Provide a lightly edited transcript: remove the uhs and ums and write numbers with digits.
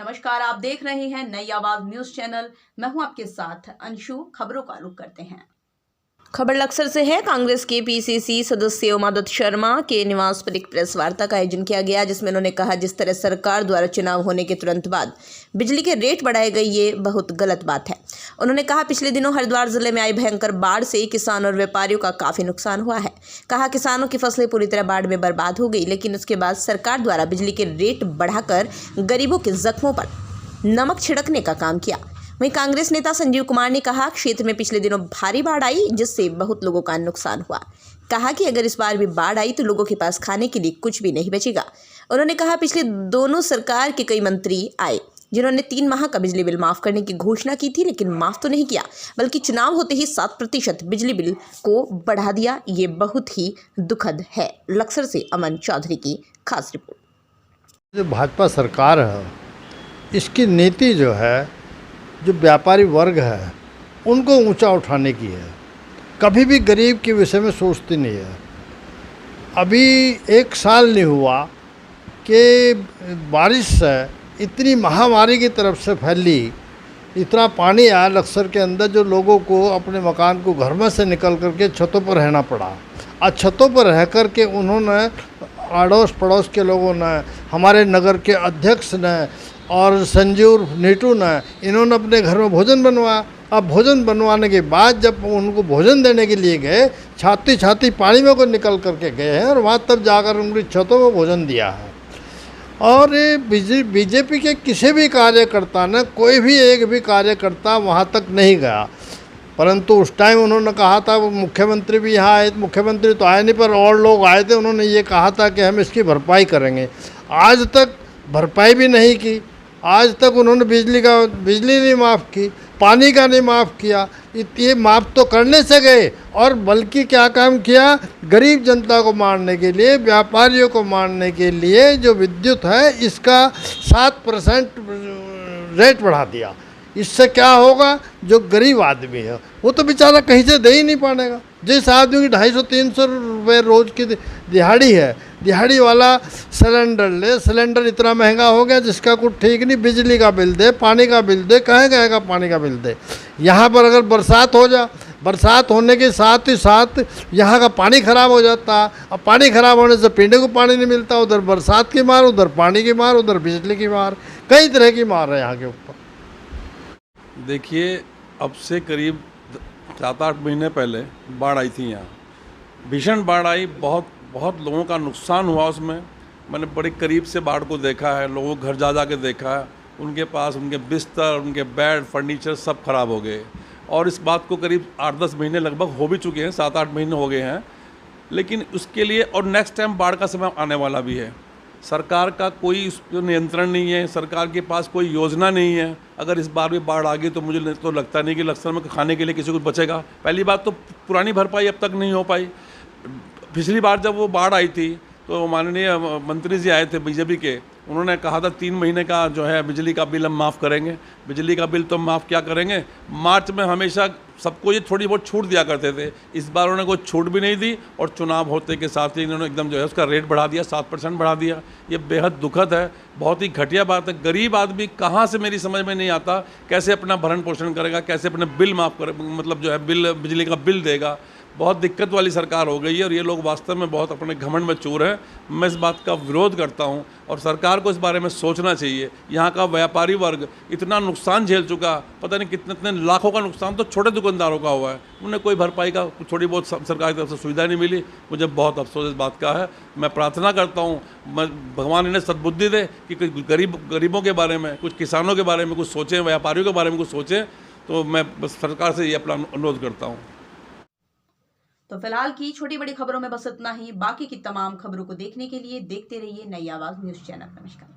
नमस्कार, आप देख रहे हैं नई आवाज न्यूज चैनल। मैं हूं आपके साथ अंशु। खबरों का रुख करते हैं। खबर लक्सर से है। कांग्रेस के पीसीसी सदस्य उमादत्त शर्मा के निवास पर एक प्रेस वार्ता का आयोजन किया गया, जिसमें उन्होंने कहा जिस तरह सरकार द्वारा चुनाव होने के तुरंत बाद बिजली के रेट बढ़ाए गए, ये बहुत गलत बात है। उन्होंने कहा पिछले दिनों हरिद्वार जिले में आई भयंकर बाढ़ से किसानों और व्यापारियों का काफी नुकसान हुआ है। कहा किसानों की फसलें पूरी तरह बाढ़ में बर्बाद हो गई, लेकिन उसके बाद सरकार द्वारा बिजली के रेट बढ़ाकर गरीबों के जख्मों पर नमक छिड़कने का काम किया। वहीं कांग्रेस नेता संजीव कुमार ने कहा क्षेत्र में पिछले दिनों भारी बाढ़ आई, जिससे बहुत लोगों का नुकसान हुआ। कहा कि अगर इस बार भी बाढ़ आई तो लोगों के पास खाने के लिए कुछ भी नहीं बचेगा। उन्होंने कहा पिछले दोनों सरकार के कई मंत्री आए जिन्होंने 3 माह का बिजली बिल माफ करने की घोषणा की थी, लेकिन माफ तो नहीं किया, बल्कि चुनाव होते ही 7% बिजली बिल को बढ़ा दिया। ये बहुत ही दुखद है। लक्सर से अमन चौधरी की खास रिपोर्ट। जो भाजपा सरकार है, इसकी नीति जो है, जो व्यापारी वर्ग है, उनको ऊंचा उठाने की है। कभी भी गरीब के विषय में सोचती नहीं है। अभी 1 साल नहीं हुआ कि बारिश से इतनी महामारी की तरफ से फैली, इतना पानी आया लक्सर के अंदर, जो लोगों को अपने मकान को घर में से निकल करके छतों पर रहना पड़ा। आज छतों पर रह कर के उन्होंने अड़ोस पड़ोस के लोगों ने, हमारे नगर के अध्यक्ष ने और संजीव नीटू ने, इन्होंने अपने घर में भोजन बनवाया। अब भोजन बनवाने के बाद जब उनको भोजन देने के लिए गए, छाती छाती पानी में को निकल करके गए हैं और वहाँ तब जाकर उनकी छतों में भोजन दिया है। और ये बीजेपी के किसी भी कार्यकर्ता ने, कोई भी एक भी कार्यकर्ता वहाँ तक नहीं गया। परंतु उस टाइम उन्होंने कहा था, मुख्यमंत्री भी यहाँ आए, मुख्यमंत्री तो आए नहीं पर और लोग आए थे, उन्होंने ये कहा था कि हम इसकी भरपाई करेंगे। आज तक भरपाई भी नहीं की। आज तक उन्होंने बिजली नहीं माफ़ की, पानी का नहीं माफ़ किया। ये माफ़ तो करने से गए और बल्कि क्या काम किया, गरीब जनता को मारने के लिए, व्यापारियों को मारने के लिए जो विद्युत है इसका 7% रेट बढ़ा दिया। इससे क्या होगा, जो गरीब आदमी है वो तो बेचारा कहीं से दे ही नहीं पाएगा। जिस आदमी की 250-300 रुपये रोज़ की दिहाड़ी है, दिहाड़ी वाला सिलेंडर ले, सिलेंडर इतना महंगा हो गया जिसका कुछ ठीक नहीं। बिजली का बिल दे, पानी का बिल दे, कहे का पानी का बिल दे। यहाँ पर अगर बरसात हो जा, बरसात होने के साथ ही साथ यहाँ का पानी ख़राब हो जाता। अब पानी ख़राब होने से पीने को पानी नहीं मिलता। उधर बरसात की मार, उधर पानी की मार, उधर बिजली की मार, कई तरह की मार है यहाँ के ऊपर। देखिए, अब से करीब 7-8 महीने पहले बाढ़ आई थी यहाँ। भीषण बाढ़ आई, बहुत लोगों का नुकसान हुआ उसमें। मैंने बड़े करीब से बाढ़ को देखा है, लोगों को घर जा के देखा है। उनके पास उनके बिस्तर, उनके बेड, फर्नीचर सब खराब हो गए। और इस बात को करीब 8-10 महीने लगभग हो भी चुके हैं, 7-8 महीने हो गए हैं। लेकिन उसके लिए और नेक्स्ट टाइम बाढ़ का समय आने वाला भी है। सरकार का कोई उस पर नियंत्रण नहीं है, सरकार के पास कोई योजना नहीं है। अगर इस बार भी बाढ़ आ गई तो मुझे तो लगता नहीं कि लक्सर में खाने के लिए किसी को बचेगा। पहली बात तो पुरानी भरपाई अब तक नहीं हो पाई। पिछली बार जब वो बाढ़ आई थी तो माननीय मंत्री जी आए थे बीजेपी के, उन्होंने कहा था 3 महीने का जो है बिजली का बिल हम माफ़ करेंगे। बिजली का बिल तो हम माफ़ क्या करेंगे, मार्च में हमेशा सबको ये थोड़ी बहुत छूट दिया करते थे। इस बार उन्होंने कोई छूट भी नहीं दी और चुनाव होते के साथ ही इन्होंने एकदम जो है उसका रेट बढ़ा दिया, 7% बढ़ा दिया। ये बेहद दुखद है, बहुत ही घटिया बात है। गरीब आदमी कहाँ से, मेरी समझ में नहीं आता, कैसे अपना भरण पोषण करेगा, कैसे अपने बिल माफ़ करे, मतलब जो है बिजली का बिल देगा। बहुत दिक्कत वाली सरकार हो गई है और ये लोग वास्तव में बहुत अपने घमंड में चूर हैं। मैं इस बात का विरोध करता हूं और सरकार को इस बारे में सोचना चाहिए। यहाँ का व्यापारी वर्ग इतना नुकसान झेल चुका, पता नहीं कितने लाखों का नुकसान तो छोटे दुकानदारों का हुआ है। उन्हें कोई भरपाई का थोड़ी बहुत सरकार की तरफ से सुविधा नहीं मिली। मुझे बहुत अफसोस इस बात का है। मैं प्रार्थना करता हूँ भगवान इन्हें सद्बुद्धि दे कि गरीबों के बारे में, कुछ किसानों के बारे में कुछ सोचें, व्यापारियों के बारे में कुछ सोचें। तो मैं बस सरकार से ये अपना अनुरोध करता हूँ। तो फिलहाल की छोटी बड़ी खबरों में बस इतना ही। बाकी की तमाम खबरों को देखने के लिए देखते रहिए नई आवाज न्यूज चैनल। नमस्कार।